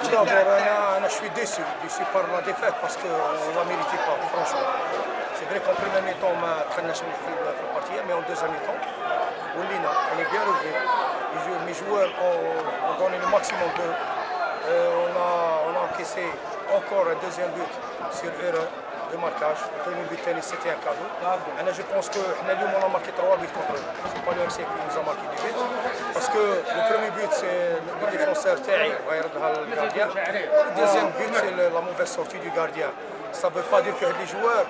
Tout d'abord, je suis déçu par la défaite parce qu'on ne la méritait pas, franchement. C'est vrai qu'en premier mi-temps, on a très bien partie, mais en deuxième mi-temps, on est bien relevé. Mes joueurs ont donné le maximum d'eux. On a encaissé encore un deuxième but sur erreur de marquage. Le premier but, c'était un cadeau. Je pense qu'on a marqué 3 buts contre eux. Ce n'est pas l'UMC qui nous a marqué des buts. Parce que le premier but, c'est le défenseur Taï, le gardien. Le deuxième but, c'est la mauvaise sortie du gardien. Ça ne veut pas dire que les joueurs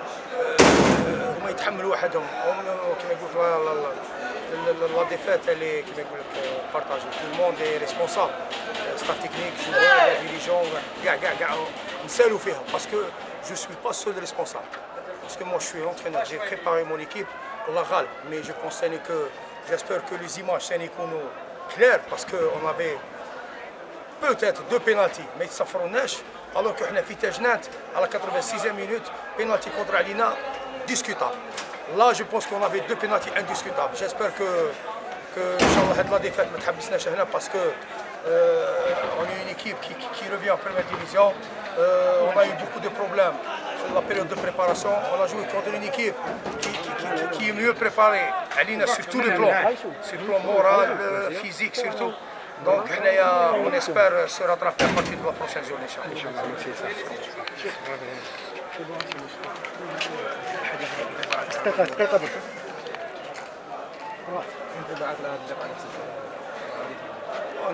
هما يتحملوا وحدهم. كما يقول la défaite, elle est partagée. Tout le monde est responsable. Staff technique, joueurs, dirigeants, نسالوا فيها parce que je ne suis pas seul responsable. Parce que moi je suis entraîneur, j'ai préparé mon équipe pour la غالب. Mais je pense que j'espère que les images sont claires parce qu'on avait peut-être 2 pénaltys mais ça فروناش alors que احنا في تاجنات على 86e minute pénalty contre علينا discutable. Là je pense qu'on avait 2 pénaltys indiscutables. J'espère que Inch'Allah la défaite ما تحبسناش هنا parce que on est une équipe qui revient en première division. On a eu beaucoup de problèmes dans la période de préparation. On a joué contre une équipe qui est mieux préparée sur tous les plans, sur le plan moral, physique surtout. Donc on espère se rattraper à partir de la prochaine journée.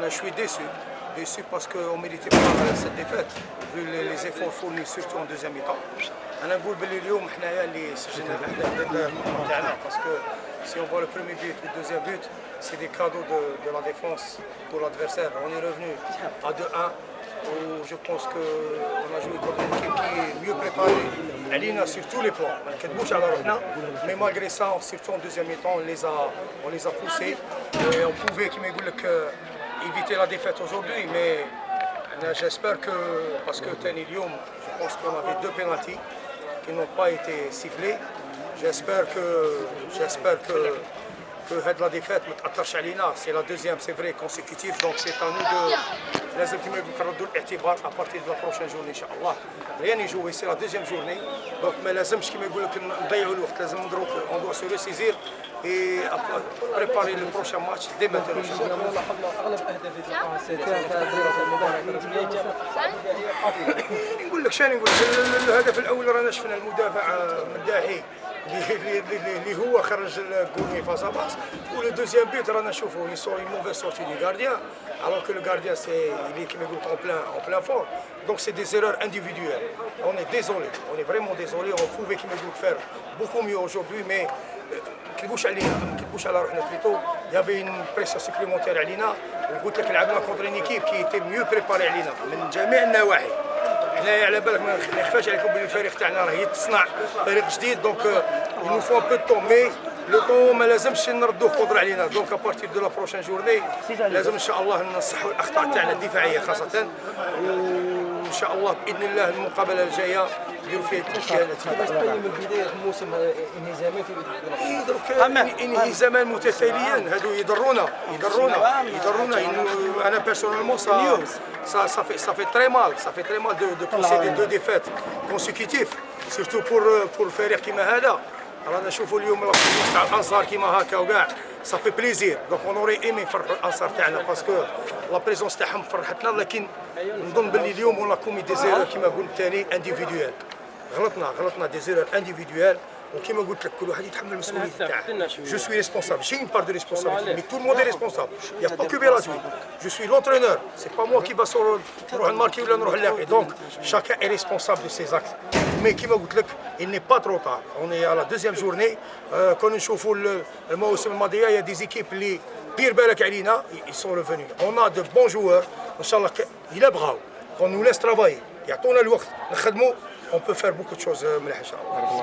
Je suis déçu parce qu'on ne méritait pas cette défaite, vu les efforts fournis, surtout en deuxième mi-temps. أنا نقول باللي اليوم حنايا اللي سجلنا الأهداف تاعنا parce que si on voit le premier but et le deuxième but, c'est des cadeaux de la défense pour l'adversaire. On est revenu à 2-1 où je pense qu'on a joué contre une équipe qui est mieux préparée. علينا sur tous les plans. ما نكذبوش على روحنا, mais malgré ça, surtout en deuxième mi-temps, on les a poussés et on pouvait, كيما يقول لك, éviter la défaite aujourd'hui, mais j'espère que, parce que Tani Lyoum, je pense qu'on avait 2 pénaltys qui n'ont pas été sifflés. J'espère que la défaite ne تأثرش علينا. C'est la deuxième, c'est vrai, consécutive, donc c'est à nous de لازم كما نردوا الاعتبار à partir de la prochaine journée إن شاء الله. Rien n'est joué, c'est la deuxième journée, donc ما لازمش كما يقول لك نضيعوا الوقت, لازم ندروك on doit se ressaisir et préparer le prochain match dès maintenant. نقول لك شنو نقول لك, الهدف الاول رانا شفنا المدافع مداحي اللي هو خرج الجول فاس باس, و لو دوزيام بيت رانا نشوفوا une mauvaise sortie du gardien alors que le gardien il est كما يقولوا en plein fort. Donc c'est des erreurs individuelles. On est désolé, on est vraiment désolé. On pouvait كما يقولوا faire beaucoup mieux aujourd'hui, mais كنكذبوش على روحنا بليتو. Il y avait une pression supplémentaire علينا, وقلت لك لعبنا contre une équipe qui était mieux préparée علينا من جميع النواحي. حنايا على بالك ما نخفاش عليكم بلي الفريق تاعنا راه يتصنع فريق جديد, دونك il nous faut un peu de temps, mais le temps ما لازمش نردوه قدر علينا. دونك ابارتير دو لا بروشين جورني لازم ان شاء الله نصحوا الاخطاء تاعنا الدفاعيه خاصه, وان شاء الله باذن الله المقابله الجايه نديروا فيها بالنسبه من بدايه الموسم انهزامين في انهزاما متتاليا, هادو يضرونا. انا بيرسونيلمون ça fait très mal de posséder 2 défaites consécutives, surtout pour فريق كيما هذا. رانا نشوفوا اليوم الفريق تاع الانصار كيما هكا وكاع ça fait plaisir. Donc on aurait aimé نفرحوا الانصار تاعنا باسكو لا بريزونس تاعهم فرحتنا, لكن نظن باللي اليوم ولا كومي دي زيرور كيما قلت ثاني انديفيدويال. غلطنا دي زيرور انديفيدويال, وكما قلت لك كل واحد يتحمل المسؤوليه تاعه. Je suis responsable, j'ai une part de responsabilité, mais tout le monde est responsable. Il n'y a pas que Bellatui. Je suis l'entraîneur, c'est pas moi qui va نروح نماركي ولا نروح نلاقي. Donc chacun est responsable de ses actes. Mais كما قلت لك il n'est pas trop tard. On est à la deuxième journée. كون نشوفوا المواسم الماضيه il y a des équipes اللي بير بالك علينا, ils sont revenus. On a de bons joueurs, ان شاء الله الى بغاو qu'on nous laisse travailler, يعطونا الوقت نخدموا, on peut faire beaucoup de choses مليحه ان شاء الله.